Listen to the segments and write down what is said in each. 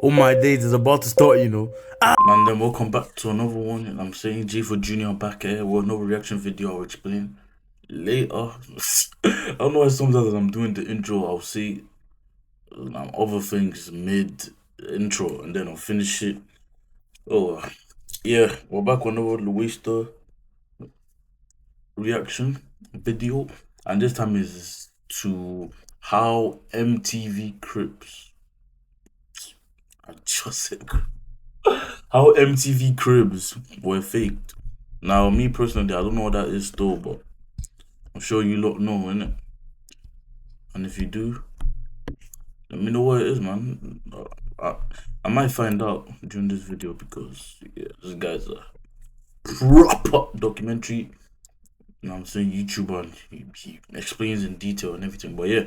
all my days is about to start, you know. Man, then welcome back to another one. And I'm saying J for Junior back here. Well, no reaction video. I'll explain later. I don't know why sometimes I'm doing the intro, I'll see other things mid intro and then I'll finish it. Oh, yeah, we're back on another Louaista reaction video, and this time is to how MTV Cribs. I just said how MTV Cribs were faked. Now, me personally, I don't know what that is though, but I'm sure you lot know, innit? And if you do, let me know what it is, man. I might find out during this video because yeah, this guy's a proper documentary. You know what I'm saying, YouTuber, and he explains in detail and everything. But yeah,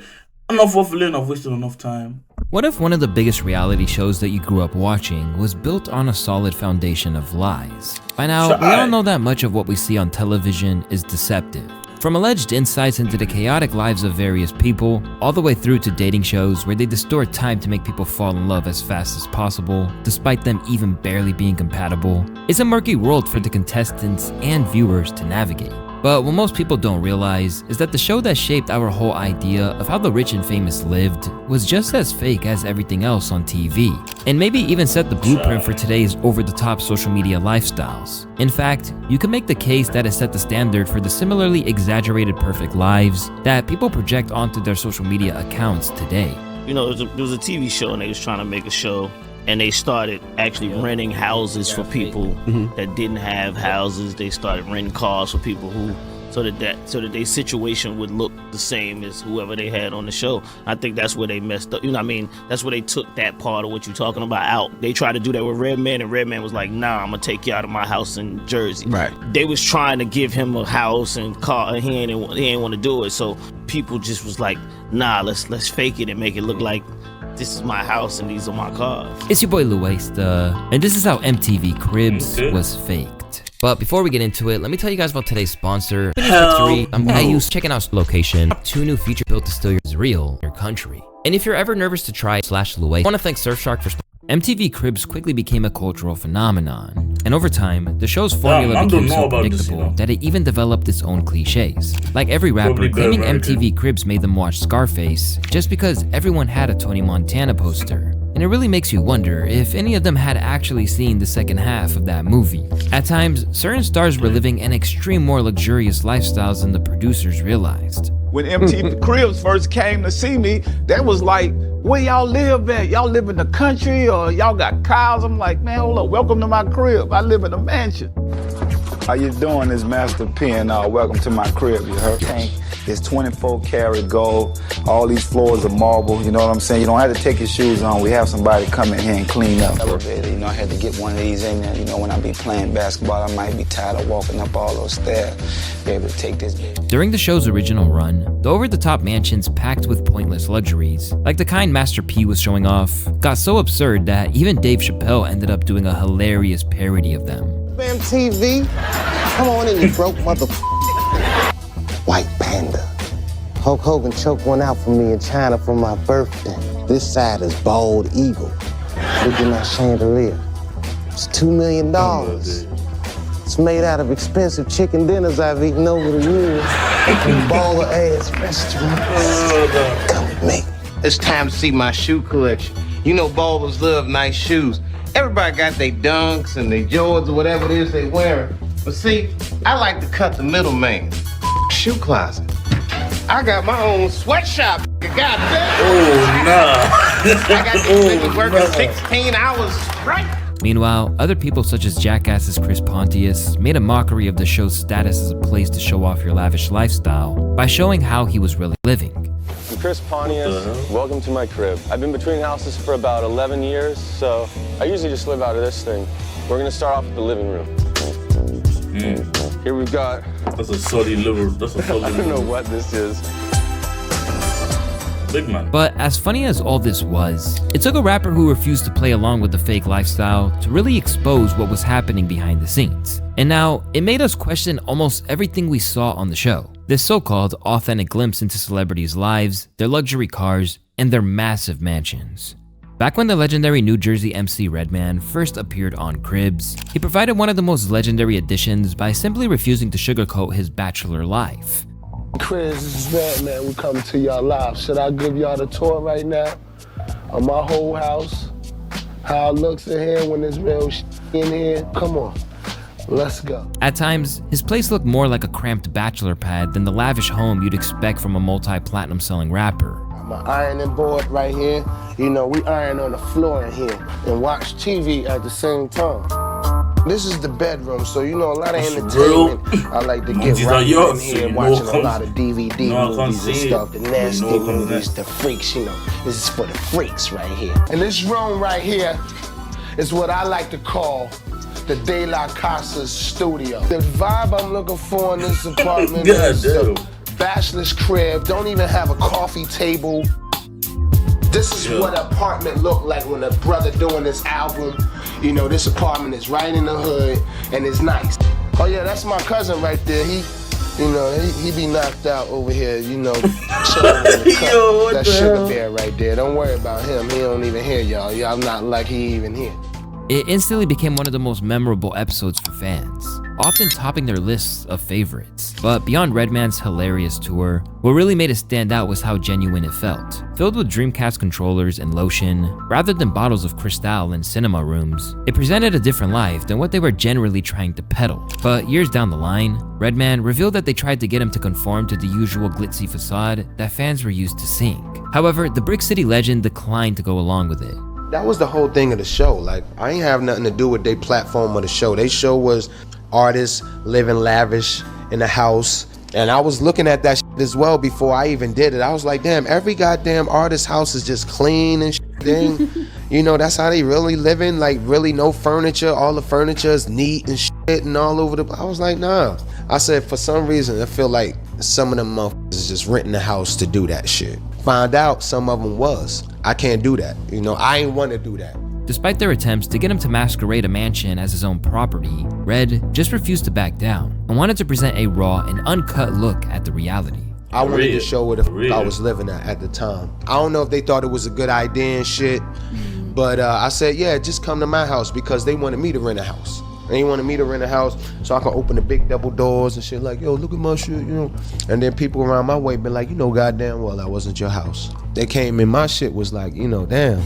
enough waffling, I've wasted enough time. What if one of the biggest reality shows that you grew up watching was built on a solid foundation of lies? By now, we all know that much of what we see on television is deceptive. From alleged insights into the chaotic lives of various people, all the way through to dating shows where they distort time to make people fall in love as fast as possible, despite them even barely being compatible, it's a murky world for the contestants and viewers to navigate. But what most people don't realize is that the show that shaped our whole idea of how the rich and famous lived was just as fake as everything else on TV, and maybe even set the blueprint for today's over-the-top social media lifestyles. In fact, you can make the case that it set the standard for the similarly exaggerated perfect lives that people project onto their social media accounts today. You know, there was a TV show and they was trying to make a show, and they started actually renting houses for people that didn't have houses. They started renting cars for people who, so that their situation would look the same as whoever they had on the show. I think that's where they messed up. You know what I mean? That's where they took that part of what you're talking about out. They tried to do that with Redman, and Redman was like, nah, I'm gonna take you out of my house in Jersey. Right. They was trying to give him a house and car, and he ain't want to do it. So people just was like, nah, let's fake it and make it look like this is my house and these are my cars. It's your boy Louaista, and this is how MTV Cribs was faked. But before we get into it, let me tell you guys about today's sponsor, Victory. I use checking out location. 2 new features built to steal your real in your country. And if you're ever nervous to try /Louaista, I want to thank Surfshark for MTV Cribs quickly became a cultural phenomenon, and over time, the show's formula became so predictable that it even developed its own cliches. Like every rapper, claiming MTV Cribs made them watch Scarface just because everyone had a Tony Montana poster. And it really makes you wonder if any of them had actually seen the second half of that movie. At times, certain stars were living an extreme more luxurious lifestyles than the producers realized. When MTV Cribs first came to see me, that was like, where y'all live at? Y'all live in the country or y'all got cows? I'm like, man, hold up, welcome to my crib. I live in a mansion. How you doing? It's Master P, and welcome to my crib, you heard? It's 24 karat gold. All these floors are marble, you know what I'm saying? You don't have to take your shoes on. We have somebody come in here and clean up. Elevator, you know, I had to get one of these in there. You know, when I be playing basketball, I might be tired of walking up all those stairs. Be able to take this. During the show's original run, the over-the-top mansions packed with pointless luxuries, like the kind Master P was showing off, got so absurd that even Dave Chappelle ended up doing a hilarious parody of them. MTV, come on in, you broke White Panda. Hulk Hogan choked one out for me in China for my birthday. This side is Bald Eagle. Look at my chandelier. It's $2 million. It's made out of expensive chicken dinners I've eaten over the years from baller-ass restaurants. Come with me. It's time to see my shoe collection. You know ballers love nice shoes. Everybody got their Dunks and their Jordans or whatever it is they wearing. But see, I like to cut the middleman. Shoe closet. I got my own sweatshop. Goddamn. Oh, nah. I got these niggas working 16 hours straight. Meanwhile, other people such as Jackass's Chris Pontius made a mockery of the show's status as a place to show off your lavish lifestyle by showing how he was really living. I'm Chris Pontius, welcome to my crib. I've been between houses for about 11 years, so I usually just live out of this thing. We're gonna start off with the living room. Here we've got... That's a solid liver. That's a solid I don't know what this is. Big man. But as funny as all this was, it took a rapper who refused to play along with the fake lifestyle to really expose what was happening behind the scenes. And now, it made us question almost everything we saw on the show. This so-called authentic glimpse into celebrities' lives, their luxury cars, and their massive mansions. Back when the legendary New Jersey MC Redman first appeared on Cribs, he provided one of the most legendary additions by simply refusing to sugarcoat his bachelor life. Chris, this is Redman. We coming to y'all live. Should I give y'all the tour right now of my whole house? How it looks in here when there's real in here? Come on, let's go. At times, his place looked more like a cramped bachelor pad than the lavish home you'd expect from a multi-platinum selling rapper. My ironing board right here. You know, we iron on the floor in here and watch TV at the same time. This is the bedroom, so you know a lot of entertainment. I like to get right in here watching a lot of DVD movies and stuff, the nasty movies, the freaks, you know. This is for the freaks right here. And this room right here is what I like to call the De La Casa's studio. The vibe I'm looking for in this apartment is a bachelor's crib, don't even have a coffee table. This is what an apartment looked like when a brother doing this album. You know, this apartment is right in the hood and it's nice. Oh yeah, that's my cousin right there. He be knocked out over here, you know, chilling in the cup. That sugar bear right there. Don't worry about him. He don't even hear y'all. Y'all not like he even here. It instantly became one of the most memorable episodes for fans, often topping their lists of favorites. But beyond Redman's hilarious tour, what really made it stand out was how genuine it felt. Filled with Dreamcast controllers and lotion, rather than bottles of Cristal in cinema rooms, it presented a different life than what they were generally trying to peddle. But years down the line, Redman revealed that they tried to get him to conform to the usual glitzy facade that fans were used to seeing. However, the Brick City legend declined to go along with it. That was the whole thing of the show. Like, I ain't have nothing to do with their platform of the show. Their show was artists living lavish in the house. And I was looking at that shit as well before I even did it. I was like, damn, every goddamn artist house is just clean and shit. Then, you know, that's how they really living. Like, really no furniture. All the furniture is neat and shit and all over the... I was like, nah. I said, for some reason, I feel like some of them motherfuckers is just renting a house to do that shit. Find out some of them was. I can't do that. You know, I ain't want to do that. Despite their attempts to get him to masquerade a mansion as his own property, Red just refused to back down and wanted to present a raw and uncut look at the reality. I wanted to show where the f I was living at the time. I don't know if they thought it was a good idea and shit, but I said, yeah, just come to my house because they wanted me to rent a house. They wanted me to rent a house so I could open the big double doors and shit like, yo, look at my shit, you know. And then people around my way been like, you know, goddamn well, that wasn't your house. They came in, my shit was like, you know, damn.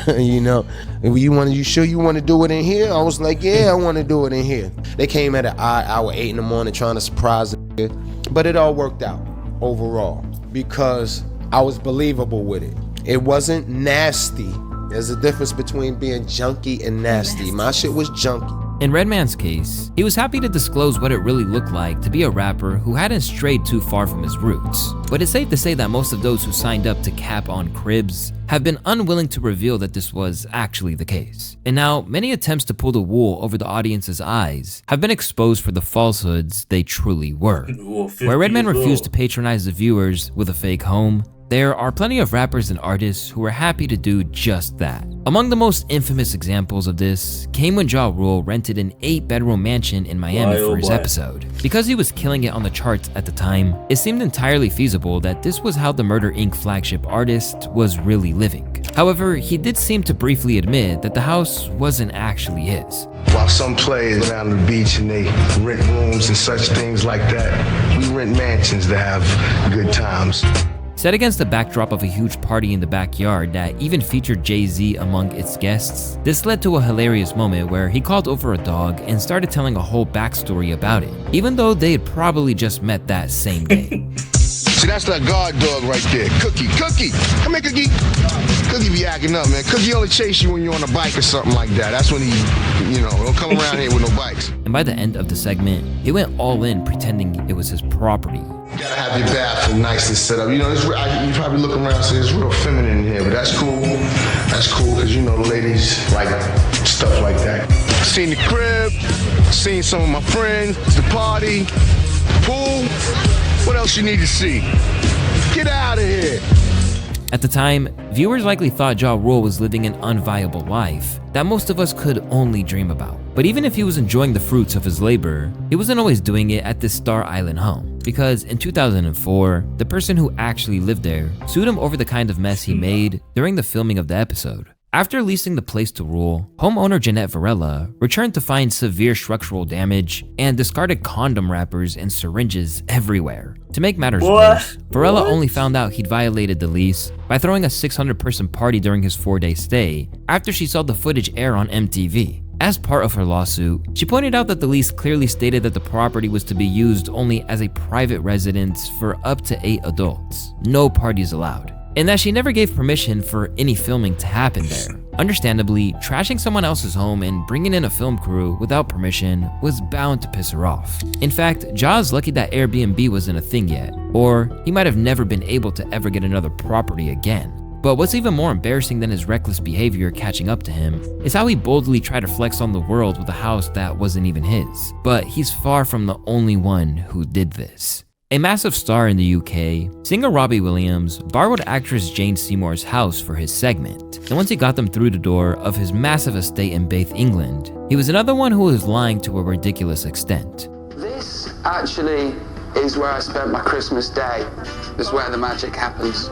You know, you sure you want to do it in here? I was like, yeah, I want to do it in here. They came at an odd hour, 8 in the morning, trying to surprise them. But it all worked out overall because I was believable with it. It wasn't nasty. There's a difference between being junky and nasty. My shit was junky. In Redman's case, he was happy to disclose what it really looked like to be a rapper who hadn't strayed too far from his roots. But it's safe to say that most of those who signed up to cap on Cribs have been unwilling to reveal that this was actually the case. And now, many attempts to pull the wool over the audience's eyes have been exposed for the falsehoods they truly were. Where Redman refused to patronize the viewers with a fake home, there are plenty of rappers and artists who are happy to do just that. Among the most infamous examples of this came when Ja Rule rented an 8-bedroom mansion in Miami for his episode. Because he was killing it on the charts at the time, it seemed entirely feasible that this was how the Murder Inc. flagship artist was really living. However, he did seem to briefly admit that the house wasn't actually his. While some players down the beach and they rent rooms and such things like that, we rent mansions to have good times. Set against the backdrop of a huge party in the backyard that even featured Jay-Z among its guests, this led to a hilarious moment where he called over a dog and started telling a whole backstory about it, even though they had probably just met that same day. See, that's that guard dog right there. Cookie, Cookie, come here, Cookie. Cookie be acting up, man. Cookie only chase you when you're on a bike or something like that. That's when he, you know, don't come around here with no bikes. And by the end of the segment, he went all in pretending it was his property. You gotta have your bathroom nicely set up. You know, you probably look around and say it's real feminine in here, but that's cool. That's cool, because you know the ladies like stuff like that. Seen the crib, seen some of my friends, the party, pool. What else you need to see? Get out of here. At the time, viewers likely thought Ja Rule was living an unviable life that most of us could only dream about. But even if he was enjoying the fruits of his labor, he wasn't always doing it at this Star Island home. because in 2004, the person who actually lived there sued him over the kind of mess he made during the filming of the episode. After leasing the place to Rule, homeowner Jeanette Varela returned to find severe structural damage and discarded condom wrappers and syringes everywhere. To make matters worse, Varela only found out he'd violated the lease by throwing a 600-person party during his 4-day stay after she saw the footage air on MTV. As part of her lawsuit, she pointed out that the lease clearly stated that the property was to be used only as a private residence for up to 8 adults, no parties allowed, and that she never gave permission for any filming to happen there. Understandably, trashing someone else's home and bringing in a film crew without permission was bound to piss her off. In fact, Ja's lucky that Airbnb wasn't a thing yet, or he might have never been able to ever get another property again. But what's even more embarrassing than his reckless behavior catching up to him is how he boldly tried to flex on the world with a house that wasn't even his. But he's far from the only one who did this. A massive star in the UK, singer Robbie Williams borrowed actress Jane Seymour's house for his segment, and once he got them through the door of his massive estate in Bath, England, he was another one who was lying to a ridiculous extent. This actually is where I spent my Christmas day. This is where the magic happens.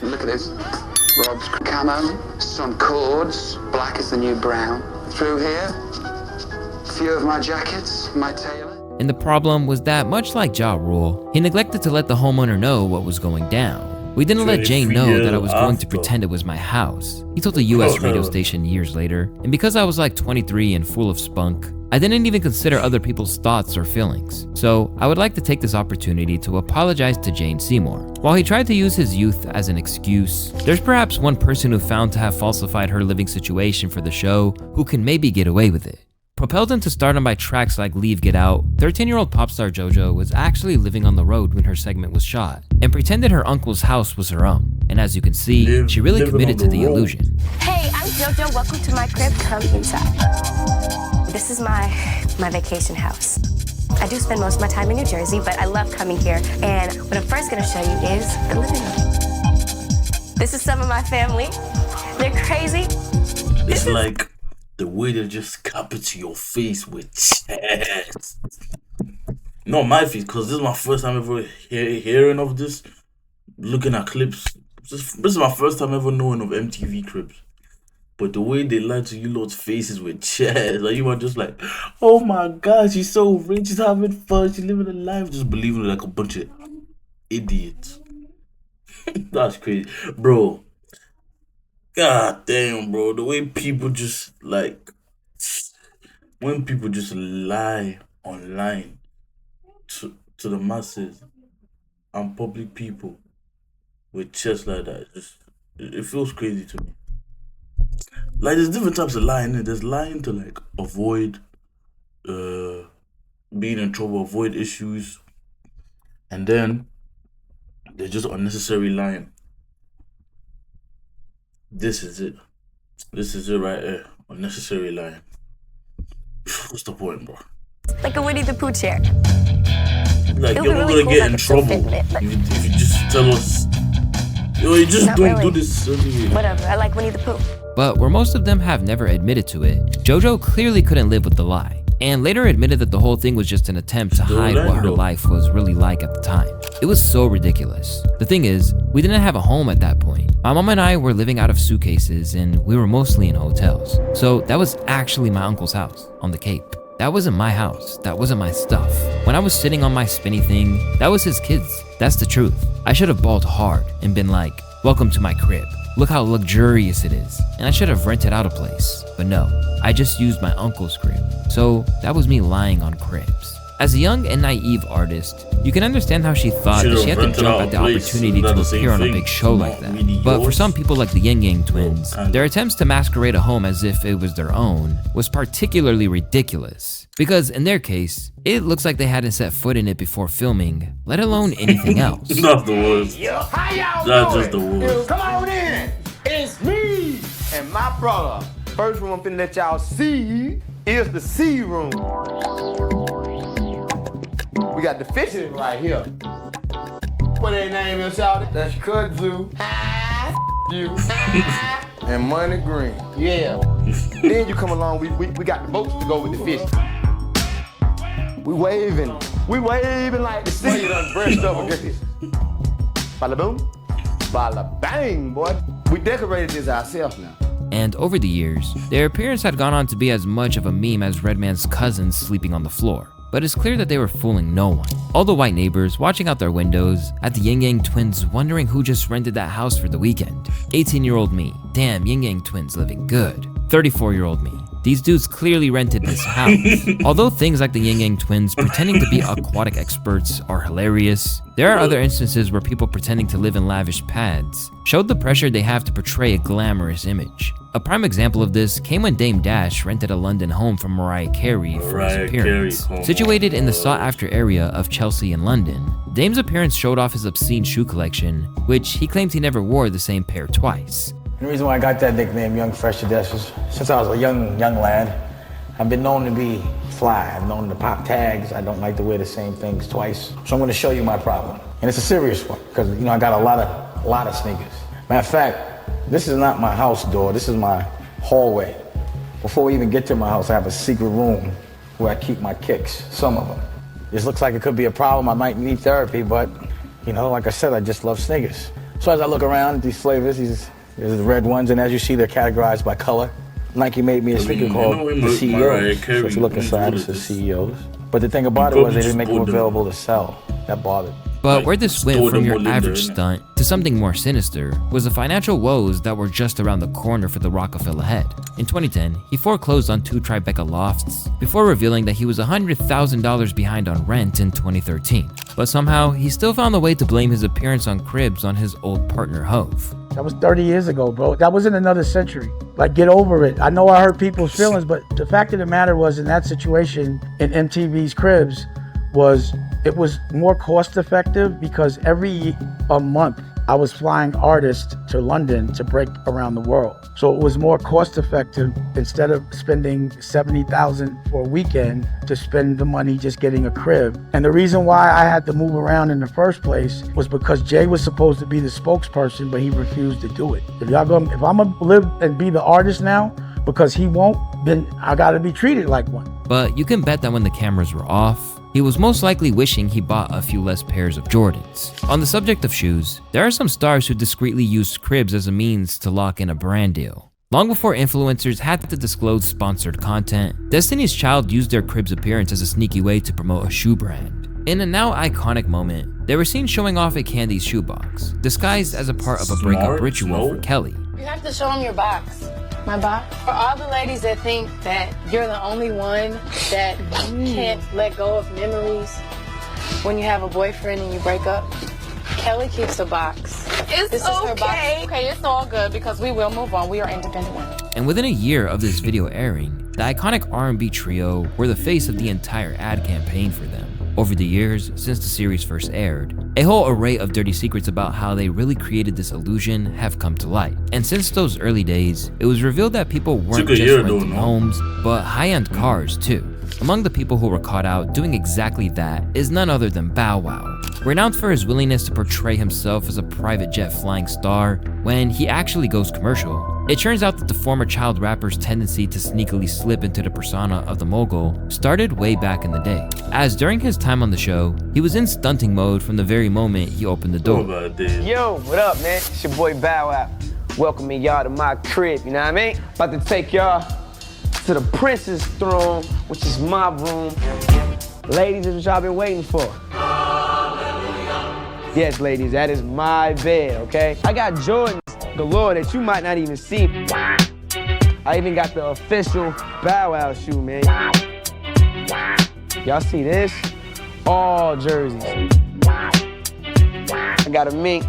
Look at this. Rob's camo, some cords, black as the new brown. Through here, a few of my jackets, my tailor. And the problem was that, much like Ja Rule, he neglected to let the homeowner know what was going down. We didn't let Jane know that I was going to pretend it was my house, he told a US radio station years later, and because I was like 23 and full of spunk, I didn't even consider other people's thoughts or feelings. So I would like to take this opportunity to apologize to Jane Seymour. While he tried to use his youth as an excuse, there's perhaps one person who found to have falsified her living situation for the show who can maybe get away with it. Propelled into stardom by tracks like Leave Get Out, 13-year-old pop star JoJo was actually living on the road when her segment was shot, and pretended her uncle's house was her own. And as you can see, she really committed to the illusion. Hey, I'm JoJo, welcome to my crib, come inside. This is my vacation house. I do spend most of my time in New Jersey, but I love coming here. And what I'm first gonna show you is the living room. This is some of my family. They're crazy. It's like the way they just cap it to your face with chest. Not my face, because this is my first time ever hearing of this, looking at clips. This is my first time ever knowing of MTV Cribs. But the way they lie to you lot's faces with chest, like you are just like, oh my god, she's so rich, she's having fun, she's living a life, just believing it like a bunch of idiots. That's crazy. Bro, god damn, bro, the way people just like, when people just lie online to the masses and public people with chests like that, it feels crazy to me. Like, there's different types of lying. There's lying to like avoid being in trouble, avoid issues, and then there's just unnecessary lying. This is it. This is it right here. Unnecessary lying. What's the point, bro? Like a Winnie the Pooh chair. Like, you're not gonna get in trouble if you just tell us, yo, you just don't do this anyway. Whatever, I like Winnie the Pooh. But where most of them have never admitted to it, JoJo clearly couldn't live with the lie, and later admitted that the whole thing was just an attempt to hide what her life was really like at the time. It was so ridiculous. The thing is, we didn't have a home at that point. My mom and I were living out of suitcases, and we were mostly in hotels. So that was actually my uncle's house on the Cape. That wasn't my house, that wasn't my stuff. When I was sitting on my spinny thing, that was his kids. That's the truth. I should have balled hard and been like, welcome to my crib. Look how luxurious it is. And I should have rented out a place. But no, I just used my uncle's crib. So that was me lying on cribs. As a young and naive artist, you can understand how she thought that she had to jump at the opportunity to appear on a big show like that. But for some people like the Yang Yang twins, their attempts to masquerade a home as if it was their own was particularly ridiculous. Because in their case, it looks like they hadn't set foot in it before filming, let alone anything else. That's the worst. That's just the worst. Come on in. It's me and my brother. First room I'm finna let y'all see is the sea room. We got the fishing right here. What their name is, y'all? That's Kudzu. You. And Money Green. Yeah. Then you come along, we got the boats to go with the fishing. We waving like the city done brushed up again. Bada boom, bada bang, boy. We decorated this ourselves now. And over the years, their appearance had gone on to be as much of a meme as Redman's cousins sleeping on the floor. But it's clear that they were fooling no one. All the white neighbors watching out their windows, at the Ying Yang twins wondering who just rented that house for the weekend. 18-year-old me, damn, Ying Yang twins living good. 34-year-old me, these dudes clearly rented this house. Although things like the Ying Yang twins pretending to be aquatic experts are hilarious, there are other instances where people pretending to live in lavish pads showed the pressure they have to portray a glamorous image. A prime example of this came when Dame Dash rented a London home from Mariah Carey for his appearance. Situated in the sought-after area of Chelsea in London, Dame's appearance showed off his obscene shoe collection, which he claimed he never wore the same pair twice. The reason why I got that nickname, Young Fresh to Death, is since I was a young lad, I've been known to be fly. I've known to pop tags. I don't like to wear the same things twice. So I'm going to show you my problem, and it's a serious one because I got a lot of sneakers. Matter of fact, this is not my house door. This is my hallway. Before we even get to my house, I have a secret room where I keep my kicks. Some of them. This looks like it could be a problem. I might need therapy, but like I said, I just love sneakers. So as I look around at these flavors, there's the red ones, and as you see, they're categorized by color. Nike made me a sneaker called the CEOs. So if you look inside, it says CEOs. But the thing about it was they didn't make them available to sell. That bothered me. But where this went from your average stunt to something more sinister was the financial woes that were just around the corner for the Rockefeller head. In 2010, he foreclosed on 2 Tribeca lofts before revealing that he was $100,000 behind on rent in 2013. But somehow, he still found the way to blame his appearance on cribs on his old partner Hove. That was 30 years ago, bro. That was in another century. Like, get over it. I know I hurt people's feelings, but the fact of the matter was, in that situation, in MTV's Cribs, it was more cost effective because every month I was flying artists to London to break around the world. So it was more cost effective instead of spending $70,000 for a weekend to spend the money just getting a crib. And the reason why I had to move around in the first place was because Jay was supposed to be the spokesperson, but he refused to do it. If I'm gonna live and be the artist now, because he won't, then I gotta be treated like one. But you can bet that when the cameras were off, he was most likely wishing he bought a few less pairs of Jordans. On the subject of shoes, there are some stars who discreetly used cribs as a means to lock in a brand deal. Long before influencers had to disclose sponsored content, Destiny's Child used their cribs appearance as a sneaky way to promote a shoe brand. In a now iconic moment, they were seen showing off a Candy's shoebox, disguised as a part of a breakup ritual for Kelly. You have to show them your box. My box? For all the ladies that think that you're the only one that can't let go of memories when you have a boyfriend and you break up, Kelly keeps a box. This is her box. Okay, it's all good because we will move on. We are independent women. And within a year of this video airing, the iconic R&B trio were the face of the entire ad campaign for them. Over the years, since the series first aired, a whole array of dirty secrets about how they really created this illusion have come to light. And since those early days, it was revealed that people weren't just renting homes, but high-end cars too. Among the people who were caught out doing exactly that is none other than Bow Wow, renowned for his willingness to portray himself as a private jet flying star when he actually goes commercial. It turns out that the former child rapper's tendency to sneakily slip into the persona of the mogul started way back in the day, as during his time on the show, he was in stunting mode from the very moment he opened the door. Yo, what up, man? It's your boy Bow Wow. Welcoming y'all to my crib, you know what I mean? About to take y'all to the Prince's throne, which is my room. Ladies, this is what y'all been waiting for. Yes, ladies, that is my bed, okay? I got Jordans galore that you might not even see. I even got the official Bow Wow shoe, man. Y'all see this? All jerseys. I got a mink.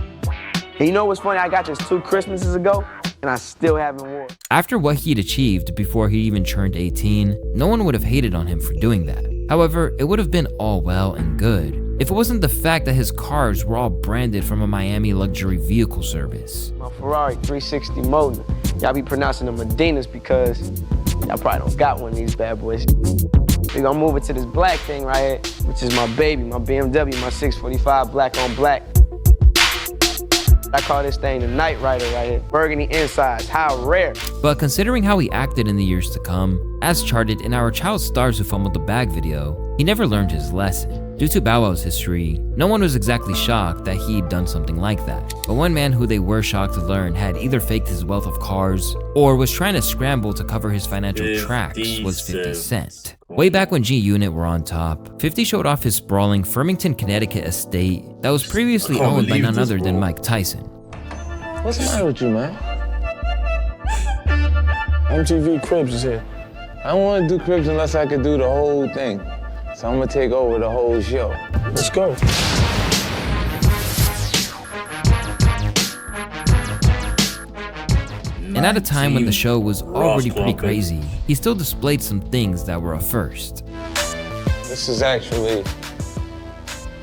And you know what's funny? I got this 2 Christmases ago, and I still haven't worn it. After what he'd achieved before he even turned 18, no one would have hated on him for doing that. However, it would have been all well and good if it wasn't the fact that his cars were all branded from a Miami luxury vehicle service. My Ferrari 360 Modena. Y'all be pronouncing them Medinas because y'all probably don't got one of these bad boys. We gonna move it to this black thing right here, which is my baby, my BMW, my 645 black on black. I call this thing the Night Rider right here. Burgundy insides, how rare. But considering how he acted in the years to come, as charted in our Child Stars Who Fumbled the Bag video, He never learned his lesson. Due to Bow Wow's history, no one was exactly shocked that he'd done something like that. But one man who they were shocked to learn had either faked his wealth of cars or was trying to scramble to cover his financial tracks was 50 Cent. Way back when G-Unit were on top, 50 showed off his sprawling Farmington, Connecticut estate that was previously owned by none other than Mike Tyson. What's the matter with you, man? MTV Cribs is here. I don't want to do Cribs unless I can do the whole thing. So I'm gonna take over the whole show. Let's go. And at a time when the show was already pretty crazy, he still displayed some things that were a first. This is actually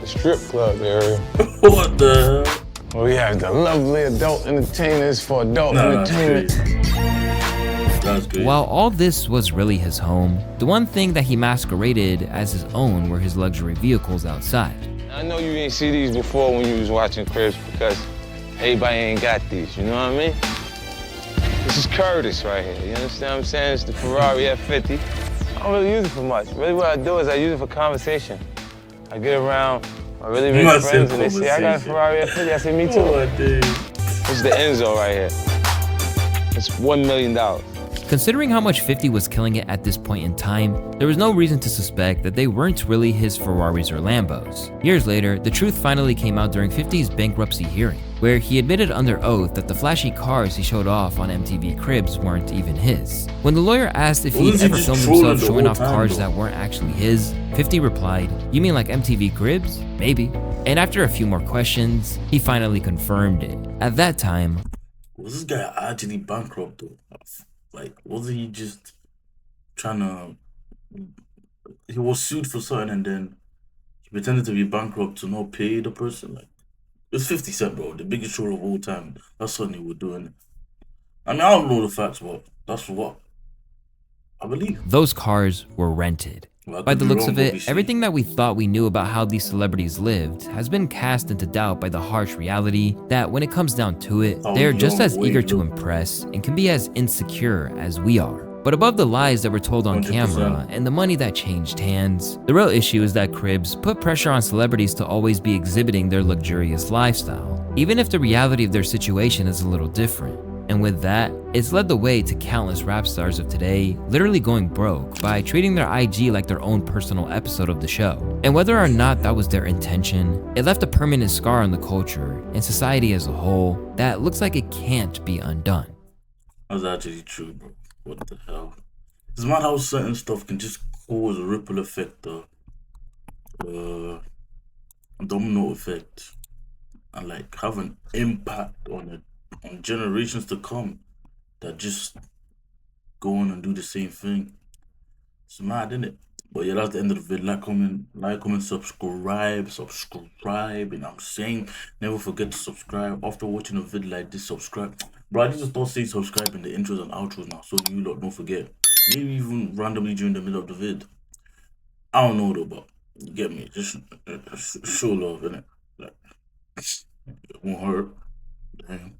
the strip club area. What the hell? Well, we have the lovely adult entertainers for adult entertainment. While all this was really his home, the one thing that he masqueraded as his own were his luxury vehicles outside. I know you ain't see these before when you was watching Cribs because everybody ain't got these, you know what I mean? This is Curtis right here, you understand what I'm saying? It's the Ferrari F50. I don't really use it for much. Really what I do is I use it for conversation. I get around my really rich friends and they say, I got a Ferrari F50. I say, me too. This is the Enzo right here. It's $1 million. Considering how much 50 was killing it at this point in time, there was no reason to suspect that they weren't really his Ferraris or Lambos. Years later, the truth finally came out during 50's bankruptcy hearing, where he admitted under oath that the flashy cars he showed off on MTV Cribs weren't even his. When the lawyer asked if he'd ever filmed himself showing off cars that weren't actually his, 50 replied, "You mean like MTV Cribs? Maybe." And after a few more questions, he finally confirmed it. At that time, was this guy actually bankrupt though? Like, wasn't he just trying to... He was sued for something and then he pretended to be bankrupt to not pay the person? Like, it's 50 Cent, bro. The biggest troll of all time. That's something he was doing. I mean, I don't know the facts, but that's what I believe. Those cars were rented. Well, by the looks of it, everything that we thought we knew about how these celebrities lived has been cast into doubt by the harsh reality that when it comes down to it, they're just as eager to impress and can be as insecure as we are. But above the lies that were told on 100%. camera and the money that changed hands, the real issue is that Cribs put pressure on celebrities to always be exhibiting their luxurious lifestyle, even if the reality of their situation is a little different. And with that, it's led the way to countless rap stars of today literally going broke by treating their IG like their own personal episode of the show. And whether or not that was their intention, it left a permanent scar on the culture and society as a whole that looks like it can't be undone. That's actually true, bro. What the hell? It's mad how certain stuff can just cause a ripple effect, a domino effect, and like have an impact on generations to come that just go on and do the same thing. It's mad, isn't it? But yeah, that's the end of the video. Like, comment, subscribe, you know what I'm saying? Never forget to subscribe. After watching a video like this, subscribe. Bro, I need to start saying subscribe in the intros and outros now, so you lot don't forget. Maybe even randomly during the middle of the vid. I don't know though, but you get me. Just show love, innit? Like, it won't hurt. Damn.